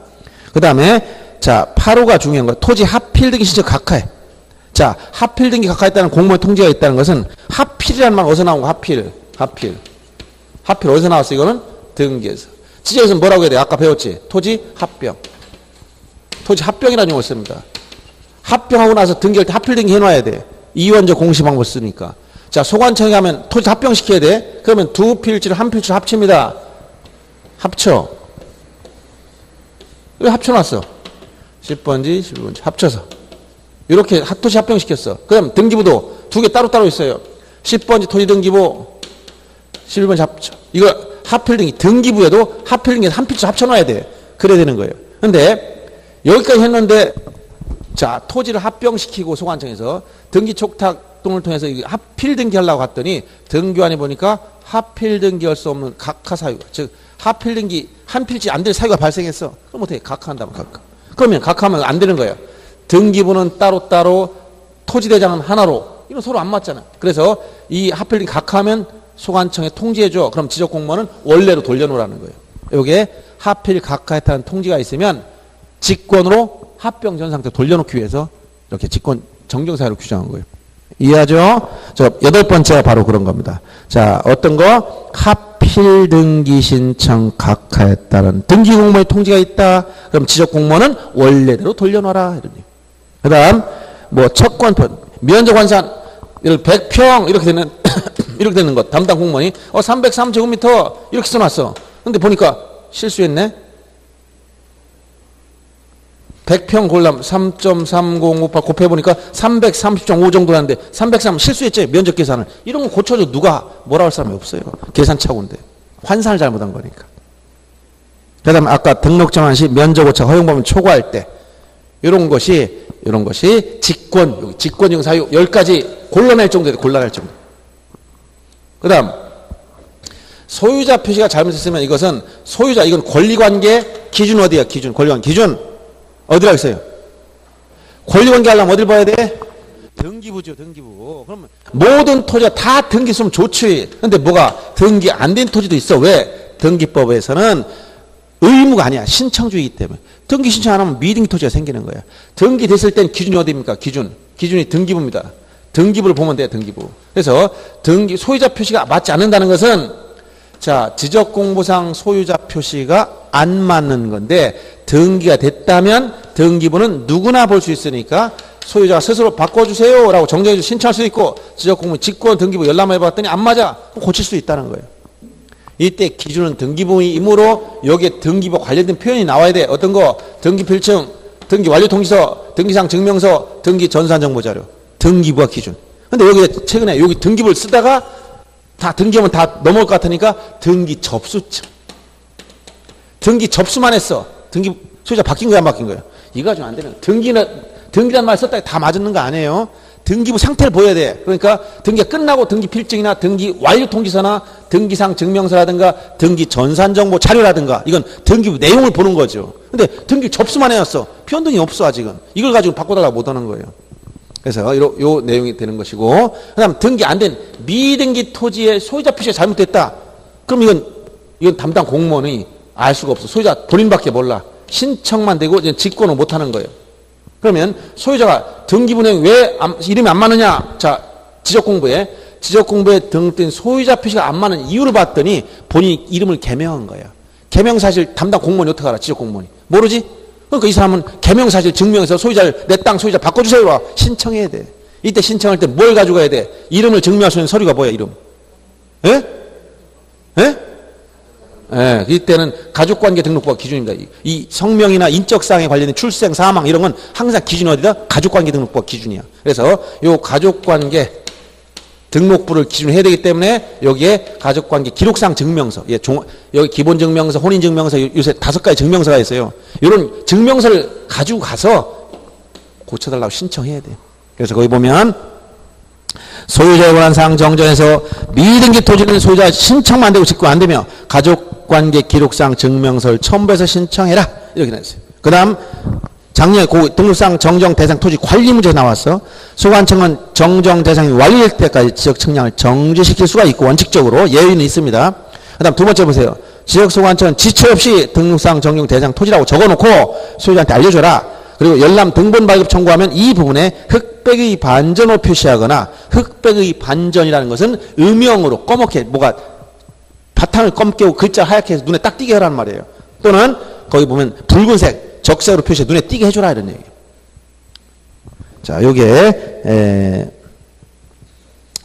그 다음에 자 8호가 중요한 거. 토지 하필 등기 신청 각하에. 자 하필 등기 각하했다는 공무원 통지가 있다는 것은 하필이라는 말 어디서 나온 거? 하필 어디서 나왔어? 이거는 등기에서. 지적에서는 뭐라고 해야 돼? 아까 배웠지? 토지 합병. 토지 합병이라는 용어를 씁니다. 합병하고 나서 등기할 때 하필 등기 해놔야 돼. 이원적 공시 방법 쓰니까. 자, 소관청에 가면 토지 합병시켜야 돼. 그러면 두 필지를 한 필지로 합칩니다. 합쳐. 왜 합쳐놨어? 10번지, 11번지 합쳐서. 이렇게 토지 합병시켰어. 그럼 등기부도 두 개 따로따로 있어요. 10번지 토지 등기부, 11번지 합쳐. 이거 하필 등기, 등기부에도 하필 등기에서 한 필지 합쳐놔야 돼. 그래야 되는 거예요. 근데 여기까지 했는데 자 토지를 합병시키고 소관청에서 등기 촉탁 등을 통해서 하필 등기하려고 했더니 등기관에 보니까 하필 등기할 수 없는 각하 사유가, 즉 하필 등기 한 필지 안 될 사유가 발생했어. 그럼 어떻게 각하한다면 각하. 그러면 각하하면 안 되는 거예요. 등기부는 따로따로 토지대장은 하나로. 이건 서로 안 맞잖아. 그래서 이 하필 등기 각하하면 소관청에 통지해줘. 그럼 지적공무원은 원래로 돌려놓으라는 거예요. 여기에 하필 각하했다는 통지가 있으면 직권으로 합병 전 상태 돌려놓기 위해서 이렇게 직권 정정사유를 규정한 거예요. 이해하죠? 저 8번째가 바로 그런 겁니다. 자, 어떤 거? 하필 등기 신청 각하에 따른 등기 공무원의 통지가 있다. 그럼 지적 공무원은 원래대로 돌려놔라. 그 다음, 뭐, 채권권, 면적 환산, 100평, 이렇게 되는, 이렇게 되는 것. 담당 공무원이, 303제곱미터, 이렇게 써놨어. 근데 보니까 실수했네? 100평 골라면 3.3058 곱해보니까 330.5 정도 나는데 303 실수했지 면적 계산을. 이런 거 고쳐줘 누가 뭐라 할 사람이 없어요. 계산 착오인데 환산을 잘못한 거니까. 그 다음에 아까 등록 정한 시 면적 오차 허용범위 초과할 때 이런 것이 직권, 직권용 사유 10가지 골라낼 정도에 골라낼 정도. 그 다음 소유자 표시가 잘못했으면 이것은 소유자, 이건 권리관계 기준 어디야? 기준, 권리관계 기준 어디라고 있어요? 권리관계 하려면 어딜 봐야 돼? 등기부죠, 등기부. 그러면 모든 토지가 다 등기 쓰면 좋지. 근데 뭐가 등기 안 된 토지도 있어. 왜? 등기법에서는 의무가 아니야. 신청주의이기 때문에. 등기 신청 안 하면 미등기 토지가 생기는 거야. 등기 됐을 땐 기준이 어디입니까? 기준이 등기부입니다. 등기부를 보면 돼요, 등기부. 그래서 소유자 표시가 맞지 않는다는 것은 자, 지적공부상 소유자 표시가 안 맞는 건데 등기가 됐다면 등기부는 누구나 볼 수 있으니까 소유자가 스스로 바꿔주세요 라고 정정해서 신청할 수 있고 지적공무 직권 등기부 열람을 해봤더니 안 맞아. 고칠 수 있다는 거예요. 이때 기준은 등기부이므로 여기에 등기부 관련된 표현이 나와야 돼. 어떤 거? 등기필증, 등기완료통지서, 등기상 증명서, 등기전산정보자료. 등기부가 기준. 근데 여기 최근에 여기 등기부를 쓰다가 다 등기하면 다 넘어올 것 같으니까 등기 접수증. 등기 접수만 했어. 등기 소유자 바뀐 거야 안 바뀐 거야? 이거 가지고 안 되는 거야. 등기란 말 썼다가 다 맞는 거 아니에요. 등기부 상태를 보여야 돼. 그러니까 등기가 끝나고 등기 필증이나 등기 완료 통지서나 등기상 증명서라든가 등기 전산정보 자료라든가 이건 등기부 내용을 보는 거죠. 근데 등기 접수만 해놨어. 변동이 없어 아직은. 이걸 가지고 바꿔달라고 못 하는 거예요. 그래서 요 내용이 되는 것이고, 그다음 등기 안 된 미등기 토지의 소유자 표시가 잘못됐다. 그럼 이건 담당 공무원이 알 수가 없어. 소유자 본인밖에 몰라. 신청만 되고 이제 직권을 못 하는 거예요. 그러면 소유자가 등기부 내용 왜 이름이 안 맞느냐? 자, 지적공부에 등록된 소유자 표시가 안 맞는 이유를 봤더니 본인이 이름을 개명한 거야. 개명사실 담당 공무원이 어떻게 알아? 지적공무원이. 모르지? 그러니까 이 사람은 개명사실 증명해서 소유자를 내 땅 소유자 바꿔주세요. 신청해야 돼. 이때 신청할 때 뭘 가져가야 돼? 이름을 증명할 수 있는 서류가 뭐야? 이름. 예? 예? 예, 이때는 가족관계 등록부가 기준입니다. 이 성명이나 인적사항에 관련된 출생, 사망 이런 건 항상 기준이 어디다? 가족관계 등록부가 기준이야. 그래서 요 가족관계 등록부를 기준으로 해야 되기 때문에 여기에 가족관계 기록상 증명서, 여기 기본증명서, 혼인증명서 요새 5가지 증명서가 있어요. 이런 증명서를 가지고 가서 고쳐달라고 신청해야 돼요. 그래서 거기 보면 소유자에 관한 사항 정정해서 미등기 토지는 소유자 신청만 되고 직권 안 되며 가족관계 기록상 증명서를 첨부해서 신청해라 이렇게 나왔어요. 그 다음 작년에 등록상 정정 대상 토지 관리 문제 나왔어. 소관청은 정정 대상이 완료될 때까지 지적 측량을 정지시킬 수가 있고 원칙적으로 예외는 있습니다. 그 다음 두 번째 보세요. 지적 소관청은 지체 없이 등록상 정정 대상 토지라고 적어놓고 소유자한테 알려줘라. 그리고 열람 등본 발급 청구하면 이 부분에 흑백의 반전을 표시하거나 흑백의 반전이라는 것은 음영으로 검게 뭐가 바탕을 검게 하고 글자 하얗게 해서 눈에 딱 띄게 하라는 말이에요. 또는 거기 보면 붉은색 적색으로 표시해 눈에 띄게 해줘라 이런 얘기예요. 자, 요게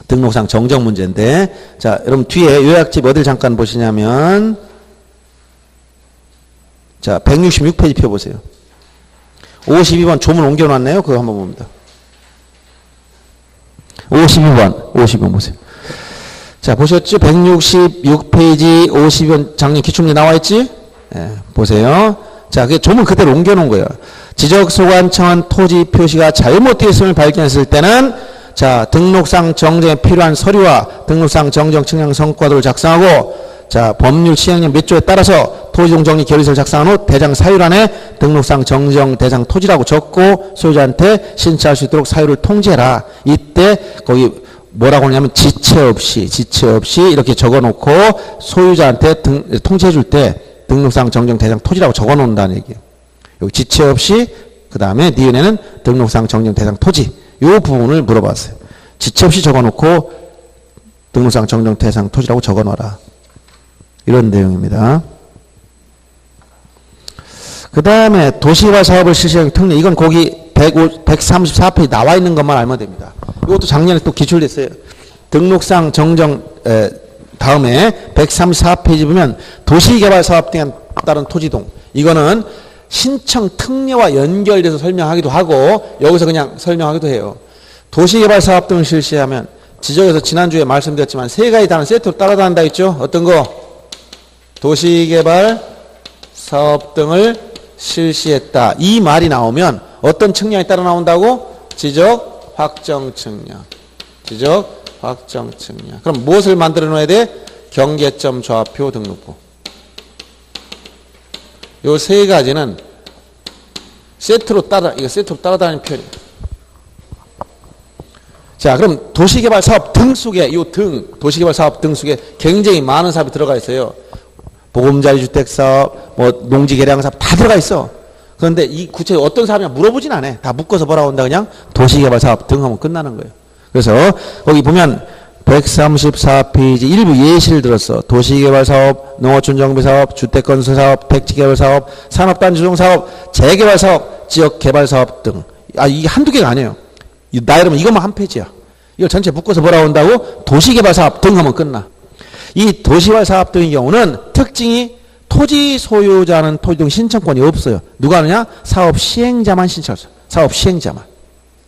등록상 정정 문제인데, 자, 여러분 뒤에 요약집 어딜 잠깐 보시냐면, 자, 166페이지 펴보세요. 52번 조문 옮겨놨네요. 그거 한번 봅니다. 52번 보세요. 자, 보셨죠? 166페이지 52번 작년 기출문제 나와있지? 네, 보세요. 자, 그게 조문 그대로 옮겨놓은 거예요. 지적소관청은 토지 표시가 잘못되어 있음을 발견했을 때는 자, 등록상 정정에 필요한 서류와 등록상 정정 측량 성과도를 작성하고 자, 법률 시행령 몇 조에 따라서 토지동정리 결의서를 작성한 후 대장 사유란에 등록상 정정 대상 토지라고 적고 소유자한테 신청할 수 있도록 사유를 통지해라. 이때 거기 뭐라고 하냐면 지체 없이 이렇게 적어놓고 소유자한테 통지해 줄 때 등록상 정정 대상 토지라고 적어놓는다는 얘기예요. 여기 지체 없이 그 다음에 니은에는 등록상 정정 대상 토지 이 부분을 물어봤어요. 지체 없이 적어놓고 등록상 정정 대상 토지라고 적어놔라. 이런 내용입니다. 그 다음에 도시개발 사업을 실시하는 특례 이건 거기 134페이지 나와 있는 것만 알면 됩니다. 이것도 작년에 또 기출됐어요. 등록상 정정 다음에 134페이지 보면 도시개발 사업 등에 따른 토지동 이거는 신청 특례와 연결돼서 설명하기도 하고 여기서 그냥 설명하기도 해요. 도시개발 사업 등을 실시하면 지적에서 지난주에 말씀드렸지만 3가지 단원 세트로 따라다닌다 했죠. 어떤 거? 도시개발 사업 등을 실시했다. 이 말이 나오면 어떤 측량이 따라 나온다고? 지적 확정 측량. 지적 확정 측량. 그럼 무엇을 만들어 놓아야 돼? 경계점 좌표 등록부. 요 3가지는 세트로 따라다니는 표현이에요. 자, 그럼 도시개발 사업 등 속에 도시개발 사업 등 속에 굉장히 많은 사업이 들어가 있어요. 보금자리 주택 사업, 농지 개량 사업 다 들어가 있어. 그런데 이 구체적으로 어떤 사업이냐 물어보진 않아. 다 묶어서 뭐라고 한다 그냥 도시개발 사업 등 하면 끝나는 거예요. 그래서 거기 보면 134페이지 일부 예시를 들었어. 도시개발 사업, 농어촌 정비 사업, 주택건설 사업, 택지개발 사업, 산업단지 조성 사업, 재개발 사업, 지역개발 사업 등. 이게 한두 개가 아니에요. 나 이러면 이것만 한 페이지야. 이걸 전체 묶어서 뭐라고 한다고? 도시개발 사업 등 하면 끝나. 이 도시개발 사업 등의 경우는 특징이 토지 소유자는 토지등 신청권이 없어요. 누가 하느냐? 사업 시행자만 신청할 수 있어요. 사업 시행자만.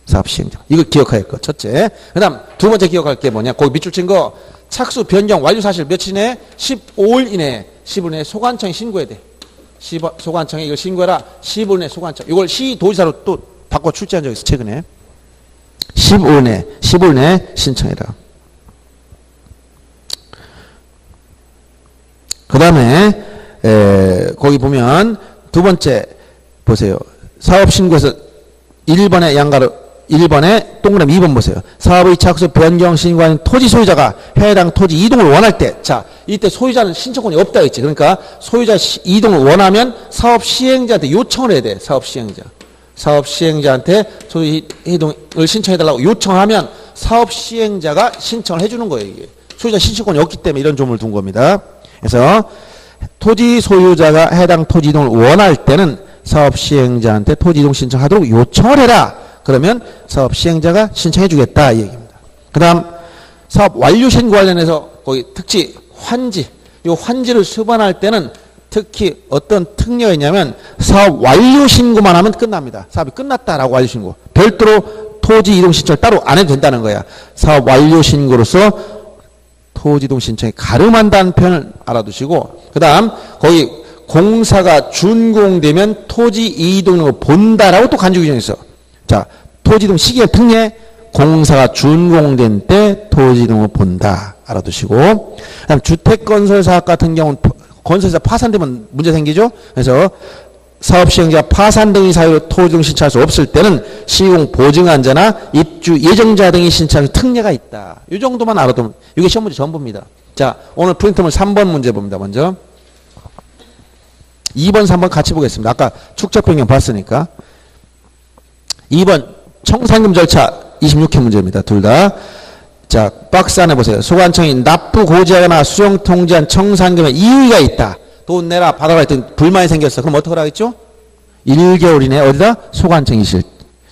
사업시행자. 이걸 기억할 거, 첫째. 그 다음, 두 번째 기억할 게 뭐냐. 거기 밑줄 친 거, 착수, 변경, 완료 사실 며칠 이내? 15일 이내. 15일 이내 소관청에 신고해야 돼. 소관청에 이걸 신고해라. 15일 이내 소관청. 이걸 시도지사로 또 바꿔 출제한 적이 있어, 최근에. 15일 내 신청해라. 그 다음에, 거기 보면, 두 번째, 보세요. 사업신고에서 1번에 양가로, 1번에 동그라미 2번 보세요. 사업의 착수, 변경, 신고하는 토지 소유자가 해당 토지 이동을 원할 때, 자, 이때 소유자는 신청권이 없다 했지. 그러니까 소유자 이동을 원하면 사업 시행자한테 요청을 해야 돼. 사업 시행자. 사업 시행자한테 소유 이동을 신청해달라고 요청하면 사업 시행자가 신청을 해주는 거예요, 이게. 소유자 신청권이 없기 때문에 이런 조문을 둔 겁니다. 그래서 토지 소유자가 해당 토지 이동을 원할 때는 사업 시행자한테 토지 이동 신청하도록 요청을 해라. 그러면 사업 시행자가 신청해 주겠다 이 얘기입니다. 그 다음 사업 완료 신고 관련해서 거기 특지 환지, 이 환지를 수반할 때는 특히 어떤 특례가 있냐면 사업 완료 신고만 하면 끝납니다. 사업이 끝났다라고 완료 신고. 별도로 토지 이동 신청을 따로 안 해도 된다는 거야. 사업 완료 신고로서 토지 이동 신청이 가름한다는 표현을 알아두시고, 그 다음 거기 공사가 준공되면 토지 이동을 본다라고 또 간주 규정이 있어. 자, 토지 이동 시기의 특례, 공사가 준공된 때 토지 이동을 본다. 알아두시고, 그다음 주택건설 사업 같은 경우는 건설사 파산되면 문제 생기죠. 그래서 사업 시행자 파산 등의 사유로 토지 이동 신청할 수 없을 때는 시공 보증한자나 입주 예정자 등이 신청할 특례가 있다. 이 정도만 알아두면 이게 시험 문제 전부입니다. 자, 오늘 프린트물 3번 문제 봅니다. 먼저 2번, 3번 같이 보겠습니다. 아까 축적 변경 봤으니까. 2번 청산금 절차 26회 문제입니다. 둘 다. 자, 박스 안에 보세요. 소관청이 납부 고지하거나 수령 통지한 청산금에 이의가 있다. 돈 내라 받아라 했더니 불만이 생겼어. 그럼 어떻게 하겠죠? 1개월 이내 어디다? 소관청이실.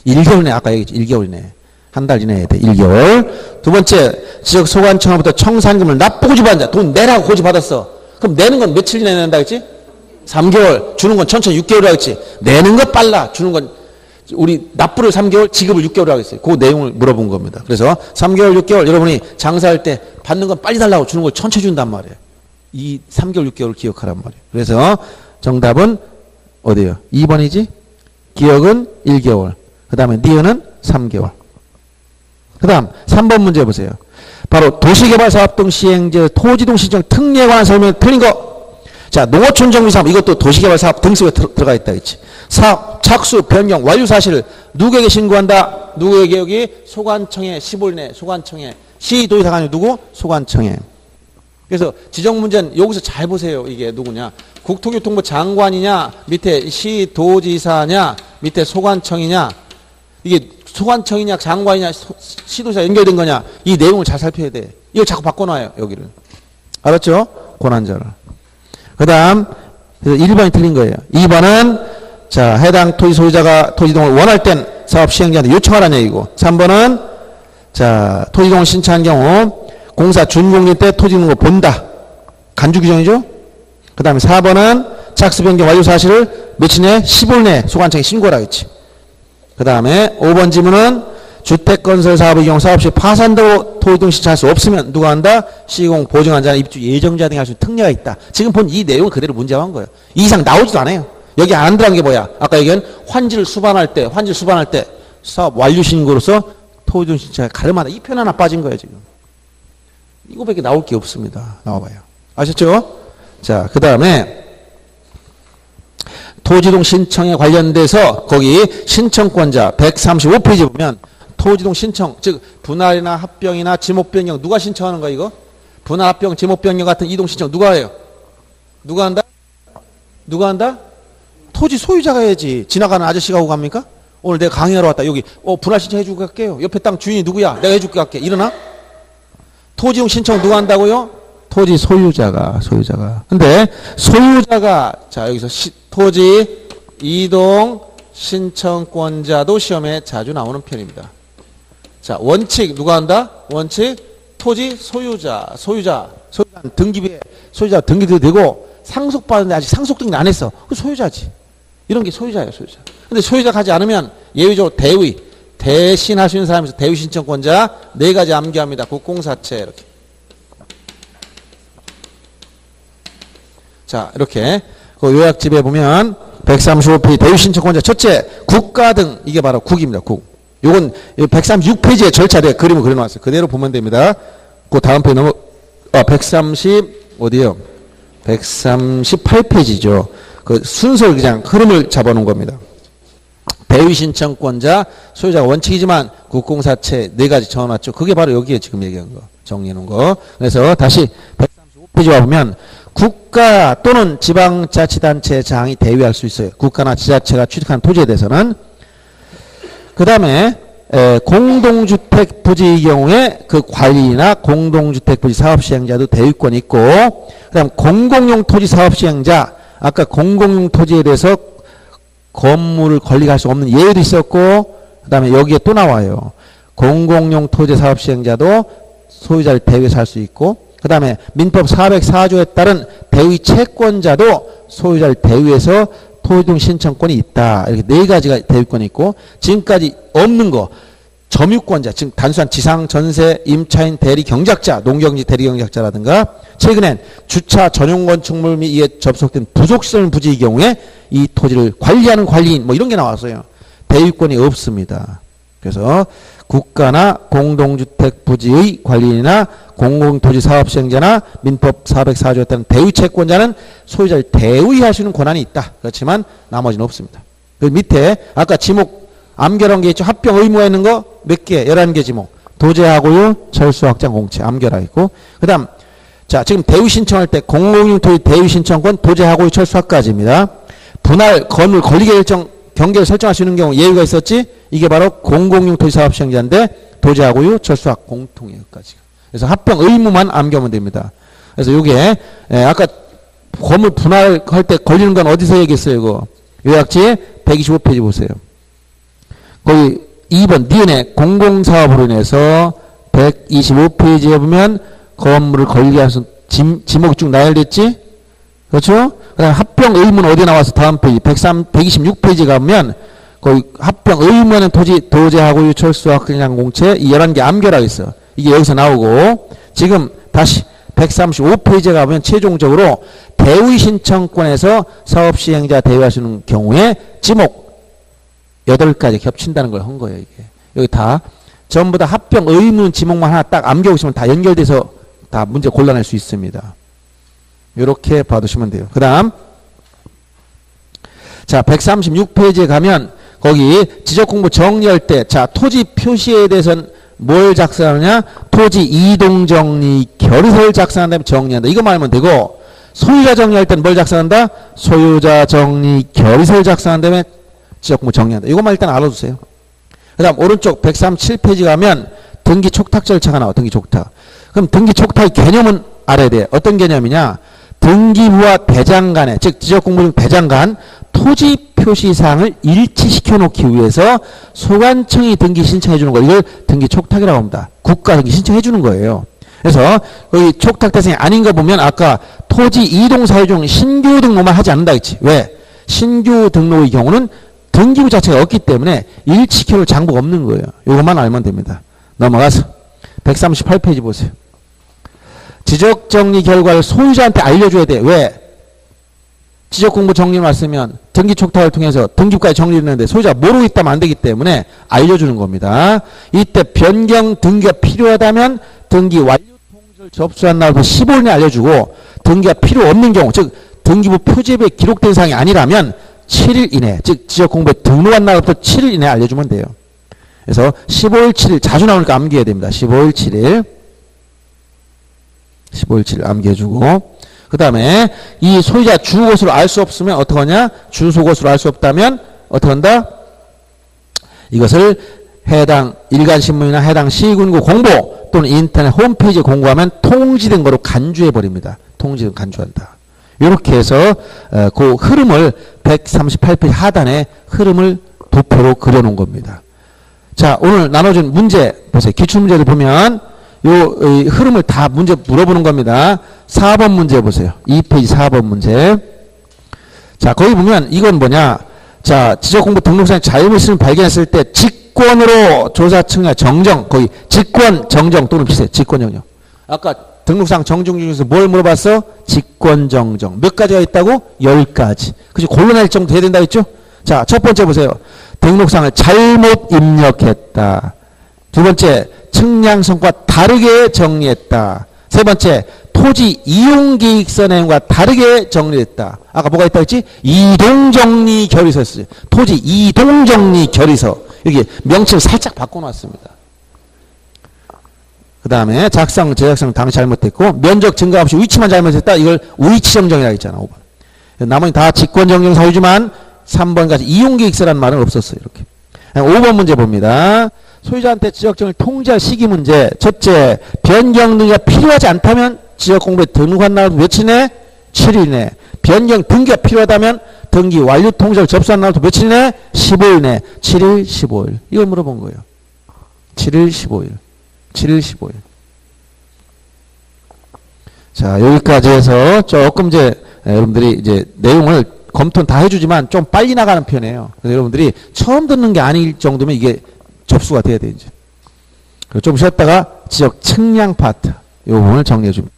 1개월 이내 아까 얘기했죠. 1개월 이내. 한 달 이내에 돼. 1개월. 두 번째, 지역 소관청으로부터 청산금을 납부 고지받은 자. 돈 내라고 고지받았어. 그럼 내는 건 며칠 이내에 낸다 했지? 3개월. 주는 건 천천히 6개월 하겠지. 내는 거 빨라. 주는 건 우리 납부를 3개월, 지급을 6개월 하겠어요. 그 내용을 물어본 겁니다. 그래서 3개월, 6개월 여러분이 장사할 때 받는 건 빨리 달라고 주는 걸 천천히 준단 말이에요. 이 3개월, 6개월을 기억하란 말이에요. 그래서 정답은 어디예요? 2번이지? 기억은 1개월. 그 다음에 니은은 3개월. 그 다음 3번 문제 보세요. 바로 도시개발사업 등 시행제 토지동 신청 특례에 관한 설명이 틀린 거. 자, 농어촌 정비사업 이것도 도시개발사업 등록에 들어가 있다 했지. 사업 착수 변경 완료 사실을 누구에게 신고한다? 누구에게? 여기 소관청에 15일 내 소관청에 시도지사가 아니고 누구? 소관청에. 그래서 지정 문제는 여기서 잘 보세요. 이게 누구냐? 국토교통부 장관이냐? 밑에 시도지사냐? 밑에 소관청이냐? 이게 소관청이냐 장관이냐 시도지사 연결된 거냐? 이 내용을 잘 살펴야 돼. 이걸 자꾸 바꿔놔요. 여기를. 알았죠? 고난자를. 그 다음 1번이 틀린 거예요. 2번은 자, 해당 토지 소유자가 토지동을 원할 땐 사업 시행자한테 요청하라는 얘기고, 3번은 자, 토지동을 신청한 경우 공사 준공된 때 토지동을 본다. 간주 규정이죠. 그 다음에 4번은 착수 변경 완료 사실을 며칠 내에 15일 내에 소관청에 신고하라 했지. 그 다음에 5번 지문은 주택건설 사업의 경우 사업시 파산되고 토지동 신청할 수 없으면 누가 한다? 시공 보증한 자나 입주 예정자 등이 할 수 있는 특례가 있다. 지금 본 이 내용을 그대로 문제화한 거예요. 이 이상 나오지도 않아요. 여기 안 들어간 게 뭐야? 아까 얘기한 환지를 수반할 때 사업 완료 신고로서 토지동 신청에 가름하다. 이 편 하나 빠진 거예요, 지금. 이거밖에 나올 게 없습니다. 나와봐요. 아셨죠? 자, 그 다음에 토지동 신청에 관련돼서 거기 신청권자 135페이지 보면 토지동 신청, 즉 분할이나 합병이나 지목 변경 누가 신청하는 거야 이거? 분할 합병, 지목 변경 같은 이동 신청 누가 해요? 누가 한다? 누가 한다? 토지 소유자가 해야지. 지나가는 아저씨가 하고 갑니까? 오늘 내가 강의하러 왔다. 여기 분할 신청 해주고 갈게요. 옆에 땅 주인이 누구야? 내가 해줄게 갈게. 일어나? 토지용 신청 누가 한다고요? 토지 소유자가. 근데 소유자가 자 여기서 토지 이동 신청권자도 시험에 자주 나오는 편입니다. 자, 원칙 누가 한다? 원칙 토지 소유자 등기부에 소유자 등기도 되고 상속받는데 아직 상속 등기 안 했어. 그 소유자지. 이런 게 소유자예요, 소유자. 근데 소유자가 하지 않으면 예외적으로 대의, 대신 하시는 사람에서 대위 신청권자 네 가지 암기합니다. 국공사채 이렇게. 자, 이렇게 그 요약집에 보면 135페이지 대위 신청권자 첫째 국가 등 이게 바로 국입니다. 국. 요건 136페이지에 절차대 그림을 그려놨어요. 그대로 보면 됩니다. 그 다음 페이지 넘어 130 어디요? 138페이지죠. 그 순서를 그냥 흐름을 잡아놓은 겁니다. 대위 신청권자 소유자가 원칙이지만 국공사채 네 가지 적어놨죠. 그게 바로 여기에 지금 얘기한 거 정리해놓은 거. 그래서 다시 135페이지 와보면 국가 또는 지방자치단체장이 대위할 수 있어요. 국가나 지자체가 취득한 토지에 대해서는. 그 다음에 공동주택 부지의 경우에 그 관리나 공동주택 부지 사업시행자도 대위권이 있고, 그 다음 공공용 토지 사업시행자, 아까 공공용 토지에 대해서 건물을 건립할 수 없는 예외도 있었고, 그 다음에 여기에 또 나와요. 공공용 토지 사업시행자도 소유자를 대위해서 할 수 있고, 그 다음에 민법 404조에 따른 대위 채권자도 소유자를 대위해서 토지등 신청권이 있다. 이렇게 네 가지가 대위권이 있고, 지금까지 없는 거 점유권자, 즉 단순한 지상, 전세, 임차인, 대리 경작자, 농경지 대리 경작자라든가 최근엔 주차 전용 건축물 및 이에 접속된 부속시설 부지의 경우에 이 토지를 관리하는 관리인 뭐 이런 게 나왔어요. 대위권이 없습니다. 그래서 국가나 공동주택 부지의 관리인이나 공공토지 사업시행자나 민법 404조에 따른 대위채권자는 소유자를 대위하시는 권한이 있다. 그렇지만 나머지는 없습니다. 그 밑에 아까 지목 암결한 게 있죠. 합병 의무가 있는 거 몇 개? 11개 지목. 도제하고요, 철수, 확장, 공채 암결하 있고, 그 다음 자 지금 대위 신청할 때 공공용 토지 대위 신청권 도제하고요, 철수, 확까지입니다. 분할 건물 권리계 일정 경계를 설정할 수 있는 경우 예외가 있었지. 이게 바로 공공용 토지 사업 시행자인데 도제하고요, 철수학 공통예까지. 그래서 합병 의무만 암기하면 됩니다. 그래서 이게 아까 건물 분할할 때 걸리는 건 어디서 얘기했어요? 이거 요약지에 125페이지 보세요. 거기 2번 니은의 공공사업으로 인해서 125페이지에 보면 건물을 걸게 해서 지목이 쭉 나열됐지? 그렇죠? 그다음 합병 의무는 어디에 나와서 다음 페이지 126페이지 가면 거기 합병 의무하는 토지 도제하고 유철수학 그냥 공채 이 11개 암결하고 있어. 이게 여기서 나오고 지금 다시 135페이지에 가보면 최종적으로 대위 신청권에서 사업시행자 대위하시는 경우에 지목 8가지 겹친다는 걸 한 거예요. 이게 여기 다 전부 다 합병 의무 지목만 하나 딱 암겨오시면 다 연결돼서 다 문제 골라낼 수 있습니다. 이렇게 봐두시면 돼요. 그 다음 자 136페이지에 가면 거기 지적공부 정리할 때 자 토지 표시에 대해서는 뭘 작성하느냐, 토지 이동정리 결의서를 작성한 다음에 정리한다. 이거만 알면 되고, 소유자 정리할 때는 뭘 작성한다? 소유자 정리 결의서를 작성한 다음에 지적공부 정리한다. 이것만 일단 알아두세요. 그 다음 오른쪽 137페이지 가면 등기 촉탁 절차가 나와. 등기 촉탁. 그럼 등기 촉탁의 개념은 알아야 돼. 어떤 개념이냐, 등기부와 대장 간에, 즉 지적공부 중 대장 간 토지 표시사항을 일치시켜 놓기 위해서 소관청이 등기 신청해 주는 거, 이걸 등기 촉탁이라고 합니다. 국가 등기 신청해 주는 거예요. 그래서 여기 촉탁 대상이 아닌 거 보면 아까 토지 이동 사유 중 신규 등록만 하지 않는다 했지. 왜? 신규 등록의 경우는 등기부 자체가 없기 때문에 일치시켜 놓을 장부가 없는 거예요. 이것만 알면 됩니다. 넘어가서 138페이지 보세요. 지적정리 결과를 소유자한테 알려줘야 돼. 왜? 지적공부 정리를 왔으면 등기 촉탁을 통해서 등기부까지 정리를 했는데 소유자가 모르고 있다면 안 되기 때문에 알려주는 겁니다. 이때 변경 등기가 필요하다면 등기 완료 통지를 접수한 날부터 15일 내에 알려주고, 등기가 필요 없는 경우, 즉 등기부 표지부에 기록된 사항이 아니라면 7일 이내, 즉 지적공부에 등록한 날부터 7일 이내에 알려주면 돼요. 그래서 15일, 7일 자주 나오니까 암기해야 됩니다. 15일, 7일. 15일, 7일 암기해주고, 그 다음에 이 소유자 주곳으로 알 수 없으면 어떡하냐? 주소곳으로 알 수 없다면 어떡한다? 이것을 해당 일간신문이나 해당 시군구 공보 또는 인터넷 홈페이지에 공고하면 통지된 거로 간주해버립니다. 통지된 간주한다. 이렇게 해서 그 흐름을 138페이지 하단에 흐름을 도표로 그려놓은 겁니다. 자, 오늘 나눠준 문제 보세요. 기출문제를 보면 요 흐름을 다 문제 물어보는 겁니다. 4번 문제 보세요. 2페이지 4번 문제. 자, 거기 보면 이건 뭐냐. 자, 지적공부 등록상의 잘못을 발견했을 때 직권으로 조사 측량 정정, 거기 직권 정정 또는 비슷해. 직권 정정. 아까 등록상 정정 중에서 뭘 물어봤어? 직권 정정. 몇 가지가 있다고? 10가지. 그치? 골라낼 정도 돼야 된다 했죠? 자, 첫 번째 보세요. 등록상을 잘못 입력했다. 두 번째, 측량성과 다르게 정리했다. 세 번째, 토지 이용계획서 내용과 다르게 정리했다. 아까 뭐가 있다고 했지? 이동정리 결의서였어요. 토지 이동정리 결의서. 여기 명칭을 살짝 바꿔놨습니다. 그 다음에 작성, 제작성 당시 잘못했고, 면적 증가 없이 위치만 잘못했다. 이걸 위치정정이라고 했잖아. 5번. 나머지 다 직권정정 사유지만 3번까지 이용계획서라는 말은 없었어요. 이렇게. 5번 문제 봅니다. 소유자한테 지역정을 통지할 시기 문제. 첫째, 변경 등기가 필요하지 않다면 지역공부에 등록한 날부터 며칠 내? 7일 내. 변경 등기가 필요하다면 등기 완료 통지를 접수한 날부터 며칠 내? 15일 내. 7일, 15일. 이걸 물어본 거예요. 7일, 15일. 7일, 15일. 자, 여기까지 해서 조금 이제 여러분들이 이제 내용을 검토는 다 해주지만 좀 빨리 나가는 편이에요. 그래서 여러분들이 처음 듣는 게 아닐 정도면 이게 접수가 돼야 돼, 이제. 좀 쉬었다가 지역 측량 파트, 이 부분을 정리해 줍니다.